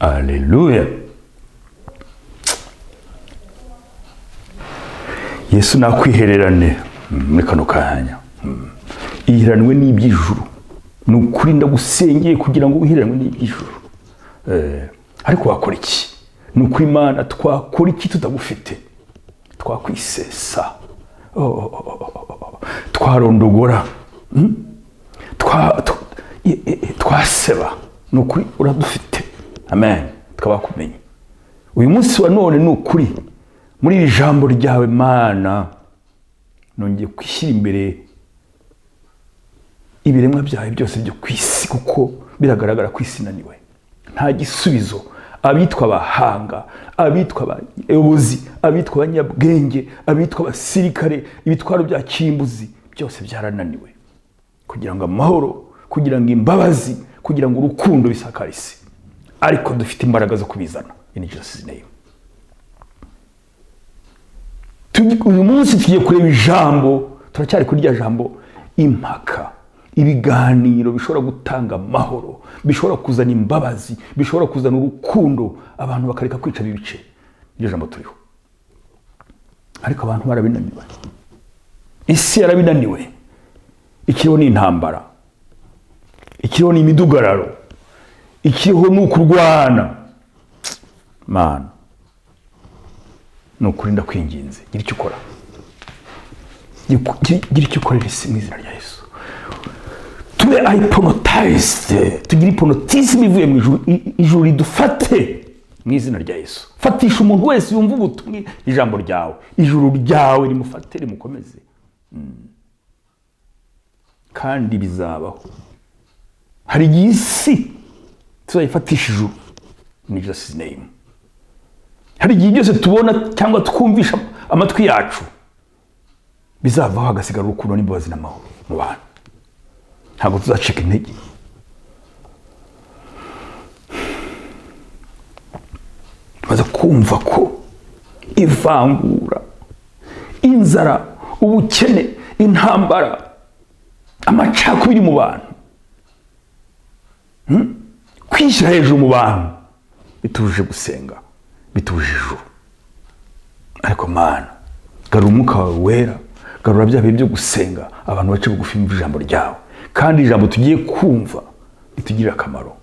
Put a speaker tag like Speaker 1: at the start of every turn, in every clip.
Speaker 1: Haleluya. Yesu nakwihererane muri kano kanya. Iheranwe n'iby'ijuru. Nukuri ndagusengeye kugira ngo uheranwe n'iby'ijuru. Ariko wakora iki? Nukuri Imana twakora iki tutagufite? Twakwisesa. Twarondogora. Twaseba. Nukuri uradufite. Amen. Twabakumenye. Uyu munsi wa none nukuri muri iri jambo ryawe Mana nongeye kwishyira imbere ibiremwa byawe byose byo kwisi kuko biragaragara kwisi naniwe. Nta gisubizo. Abitwa abahanga, abitwa abayobozi, abitwa abanyabwenge, abitwa abasirikare, ibitwaro bya kimbuzi byose byarananiwe. Kugira ngo amahoro, kugira ngo imbabazi, kugira ngo urukundo bisakare isi. Ariko dufite imbaraga zo kubizana. In Jesus' name. Uyu munsi tugiye kureba ijambo, turacyari kuri rya jambo impaka. Ibiganiro bishobora gutanga amahoro, bishobora kuzana imbabazi, bishobora kuzana urukundo, abantu bakareka kwica bibice. Iryo jambo turiho. Ariko abantu barabinaniwe. Isi yarabinaniwe. Ikiriho ni intambara. Ikiriho ni imidugararo. Ikiriho ni ukurwana. Mana, nukuri ndakwinginze, gira icyo ukora. Gira icyo ukorera isi mu izina rya Yesu. Tube hypnotized, tugire hypnotism ivuye mu ijuru, ijuru ridufate mu izina rya Yesu. Fatisha umuntu wese yumva ubutumwa ijambo ryawe, ijuru ryawe rimufate rimukomeze. Kandi bizabaho. Hari isi tuzayifatisha ijuru. In Jesus' name. Hari igihe byose tubona cyangwa twumvisha amatwi yacu bizavaho hagasigara urukundo n'imbabazi n'amahoro mu bantu. Ntabwo tuzacika intege. Baza kumva ko ivangura, inzara, ubukene, intambara, amacakubiri mu bantu, kwishyira hejuru mu bantu bituje gusenga, bituje ijuru. Ariko Mana, garura umwuka wawe wera, garura bya bihe byo gusenga, abantu bace bugufi mu ijambo ryawe. Kandi ijambo tugiye kumva ritugirira akamaro.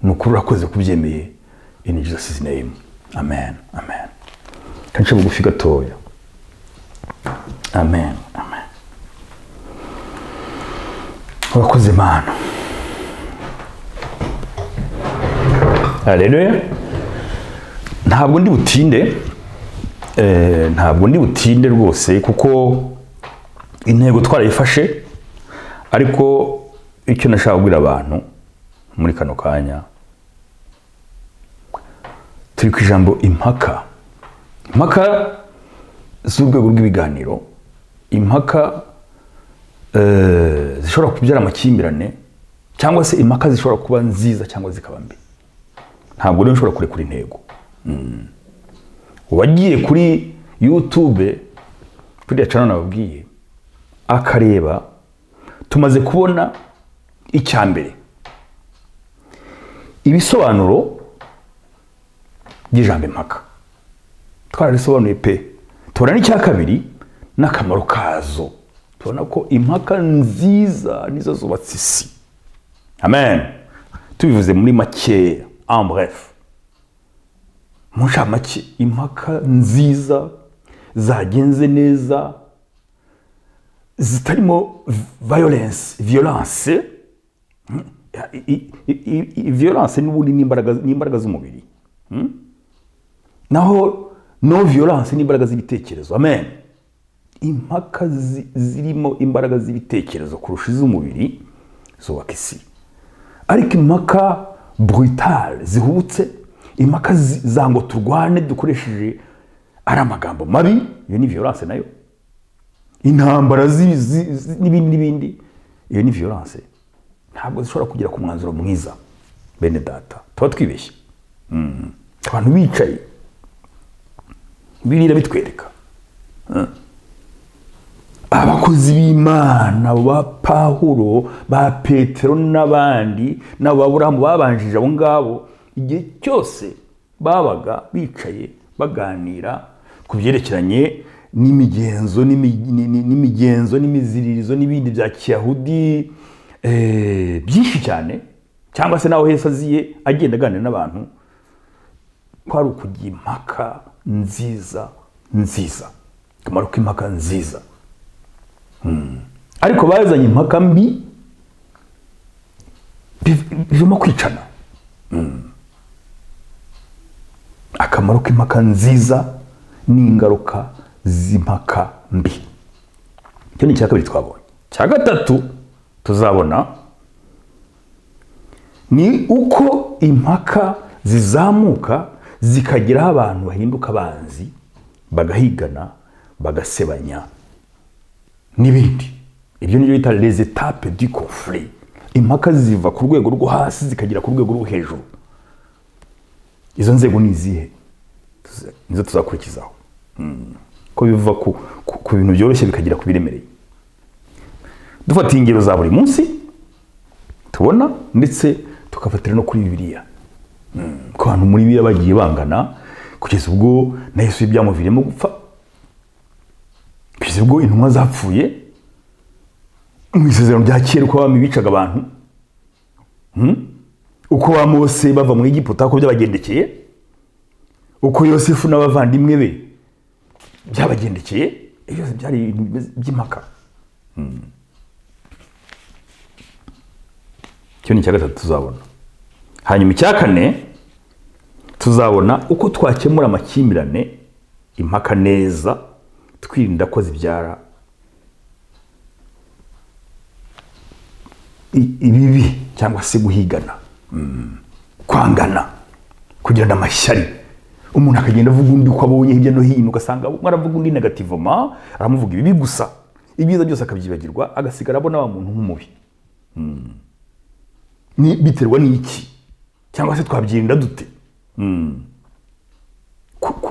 Speaker 1: Nukuri urakoze kubyemeye. In Jesus' name. Amen. Amen. Kanca bugufi gatoya. Amen. Amen. Urakoze Mana. Haleluya. Ntabwo ndi butinde rwose kuko intego twarayifashe. Ariko icyo nashaka kubwira abantu muri kano kanya, turi ku ijambo impaka. Impaka z'urwego rw'ibiganiro, impaka zishobora kubyara amakimbirane, cyangwa se impaka zishobora kuba nziza cyangwa zikaba mbi. Ntabwo rero nshobora kurekura intego. Wagiye kuri YouTube kuri channel nababwiye akareba, tumaze kubona icyambere ibisobanuro by'ijambo impaka. Twarabisobanuye pe. Tubona n'icya kabiri n'akamaro kazo. Tubona ko impaka nziza nizo zubatse isi. Amen. Tubivuze muri make, en bref. Musha make, impaka nziza zagenze neza, zitarimo violence. Violence n'ubundi n'imbaraga z'umubiri. Naho no violence n'imbaraga z'ibitekerezo. Amen. Impaka zirimo imbaraga z'ibitekerezo kurusha iz'umubiri zubaka isi. Ariko impaka brutale zihubutse, impaka zango turwane dukoresheje ari amagambo mabi, iyo ni violence nayo. Intambara n'ibindi, iyo ni violence. Ntabwo zishobora kugira ku mwanzuro mwiza. Bene data, tuba twibeshye. Abantu bicaye birira bitwereka abakozi b'Imana, ba Pawulo, ba Petero n'abandi, n'abo Aburahamu babanjije abo ngabo, igihe cyose babaga bicaye baganira ku byerekeranye n'imigenzo n'imiziririzo n'ibindi bya kiyahudi byinshi cyane, cyangwa se naho Yesu aziye agenda aganira n'abantu, kwari ukujya impaka nziza, akamaro k'impaka nziza. Ariko bazanye impaka mbi bivamo kwicana. Akamaro k'impaka nziza n'ingaruka z'impaka mbi. Icyo ni icya kabiri twabonye. Icya gatatu tuzabona ni uko impaka zizamuka zikageraho abantu bahinduka abanzi, bagahigana, bagasebanya n'ibindi. Ibyo nibyo bita les étapes du conflit. Impaka ziva ku rwego rwo hasi zikagera ku rwego rwo hejuru. Izo nzego ni izihe? Nizo tuzakurikizaho. Ko biva ku bintu byoroshye bikagera ku biremereye. Dufata ingero za buri munsi tubona, ndetse tukafatira no kuri Bibiliya. Ko abantu muri Bibiliya bagiye bangana kugeza ubwo na Yesu byamuviremo gupfa, kugeza ubwo intumwa zapfuye mu isezerano rya kera, uko abami bicaga abantu, uko ba Mose bava mu Egiputa uko byabagendekeye, uko Yosefu n'abavandimwe be byabagendekeye. Ibyo byari by'impaka. Icyo ni icya gatatu tuzabona. Hanyuma icya kane tuzabona uko twakemura amakimbirane, impaka neza, twirinda ko zibyara ibibi cyangwa se guhigana, kwangana, kugirana amashyari. Umuntu akagenda avuga undi uko abonye hirya no hino, ugasanga aravuga undi negativement, aramuvuga ibibi gusa, ibyiza byose akabyibagirwa, agasigara abona wa muntu nk'umubi. Ni biterwa n'iki? Cyangwa se twabyirinda dute?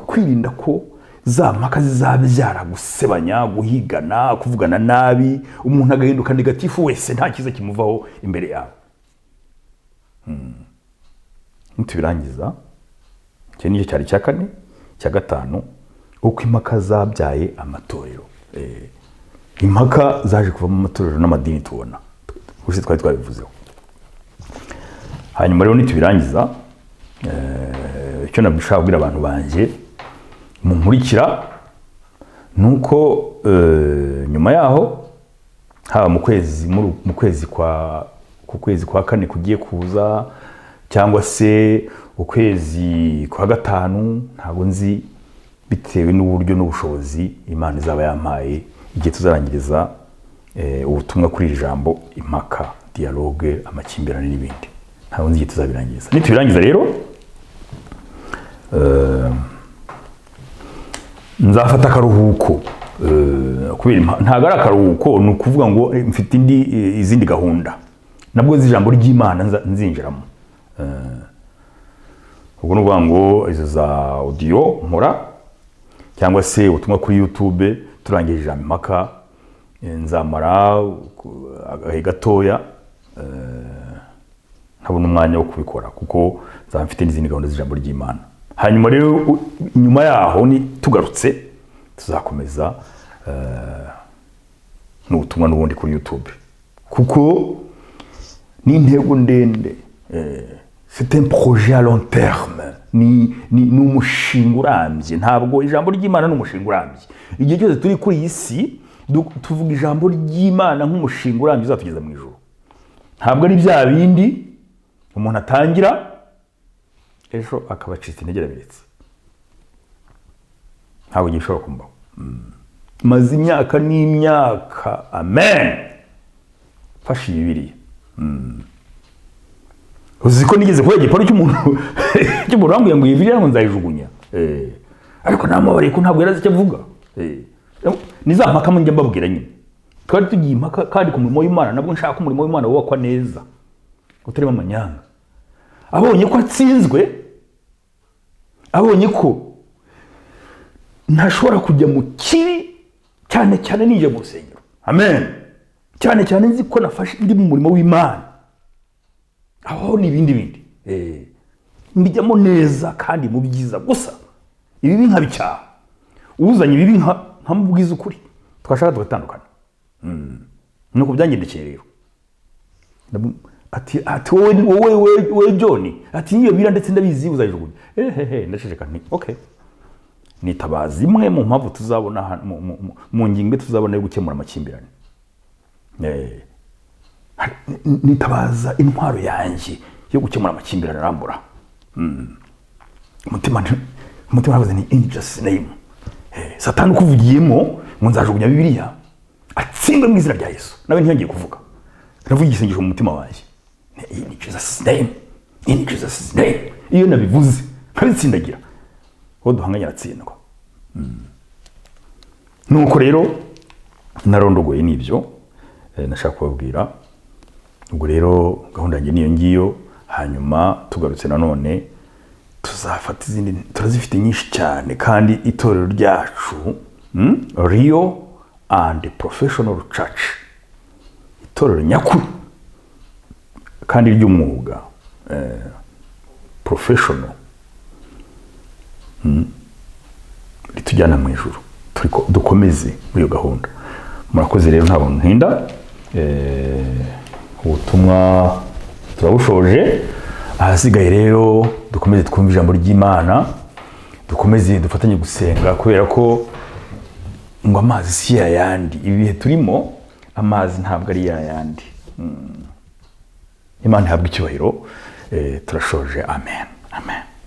Speaker 1: Kwirinda ko za mpaka zizabyara gusebanya, guhigana, kuvugana nabi, umuntu agahinduka negatifu wese nta cyiza kimuvaho imbere yawe. Nitubirangiza, icyo nicyo cyari icya kane. Icya gatanu, uko impaka zabyaye amatorero. Impaka zaje kuva mu matorero n'amadini tubona, gusa twari twabivuzeho. Hanyuma rero nitubirangiza, icyo nabishaka kubwira abantu banjye munkurikira nuko nyuma yaho, haba mu kwezi kwa kane kugiye kuza, cyangwa se ukwezi kwa gatanu, ntabwo nzi, bitewe n'uburyo n'ubushobozi Imana izaba yampaye igihe tuzarangiriza ubutumwa kuri Ijambo, impaka, dialogue, amakimbirane n'ibindi. Ntabwo nzi igihe tuzabirangiza. Nitubirangiza rero, nzafata akaruhuko, kubera ntabwo ari akaruhuko, ni ukuvuga ngo mfite izindi gahunda nabwo z'ijambo ry'Imana nzinjiramo. Ubwo ni ukuvuga ngo izo za audio nkora, cyangwa se ubutumwa kuri YouTube turangije ijambo impaka, nzamara agahe gatoya nkabona umwanya wo kubikora, kuko nzaba mfite n'izindi gahunda z'ijambo ry'Imana. Hanyuma rero nyuma yaho ni tugarutse tuzakomeza n'ubutumwa n'ubundi kuri YouTube, kuko ni intego ndende. C'est un projet à long terme. Ni umushinga urambye. Ntabwo ijambo ry'Imana n'umushinga urambye. Igihe cyose turi kuri iyi si tuvuga ijambo ry'Imana nk'umushinga urambye uzatugeza mu ijuru. Ntabwo ari bya bindi umuntu atangira ejo akabacitse intege arabiretse. Ntabwo gishobora kumbaho. Maze imyaka n'imyaka, amen, fashe Bibiliya. Uziko nigeze kuba igiparo cy'umuntu wambwiye ngo Bibiliya ngo nzayijugunya. Ariko namubariye ko ntabwo yarazi icyo avuga. Nizampaka mu njya mbabwira nyine. Twari tugiye impaka kandi ku murimo w'Imana, nabwo nshaka umurimo w'Imana wubakwa neza, utarimo amanyanga. Abonye ko atsinzwe, abonye ko ntashobora kujya mu kibi, cyane cyane nije mu rusengero. Amen. Cyane cyane nzi ko nafashe ndi mu murimo w'Imana. Aho ni ibindi. mbijyamo neza kandi mu byiza gusa ibibi nkabicyaha uzanye ibibi nkamubwiza ukuri twashaka tugatandukana nuko byangendekeye rero ati wowe John ati niyo bira ndetse ndabizi uzayijugunya ndashishika nti okay nitabaza imwe mu mpamvu tuzabona mu ngingo tuzabona yo gukemura amakimbirane nitabaza intwaro yanjye yo gukemura amakimbirane arambura umutima wavuze ni in Jesus name Satani ukuvugiyemo ngo nzajugunya Bibiliya atsinzwe mu izina rya Yesu nawe ntiyongeye kuvuga navuga igisengesho mu mutima wanjye in Jesus name in Jesus name iyo nabivuze nkabitsindagira aho duhanganye aratsindwa nuko rero narondogoye nibyo nashaka kubabwira ubwo rero gahunda yanjye niyo ngiyo hanyuma tugarutse nanone tuzafata izindi turazifite nyinshi cyane kandi itorero ryacu real and professional church itorero nyakuri kandi ry'umwuga professional ritujyana mu ijuru dukomeze muri iyo gahunda murakoze rero ntabwo ntinda ubutumwa turabushoje ahasigaye rero dukomeze twumve ijambo ry'Imana dukomeze dufatanye gusenga kubera ko ngo amazi si yayandi ibihe turimo amazi ntabwo ari yayandi Imana ihabwe icyubahiro turashoje amen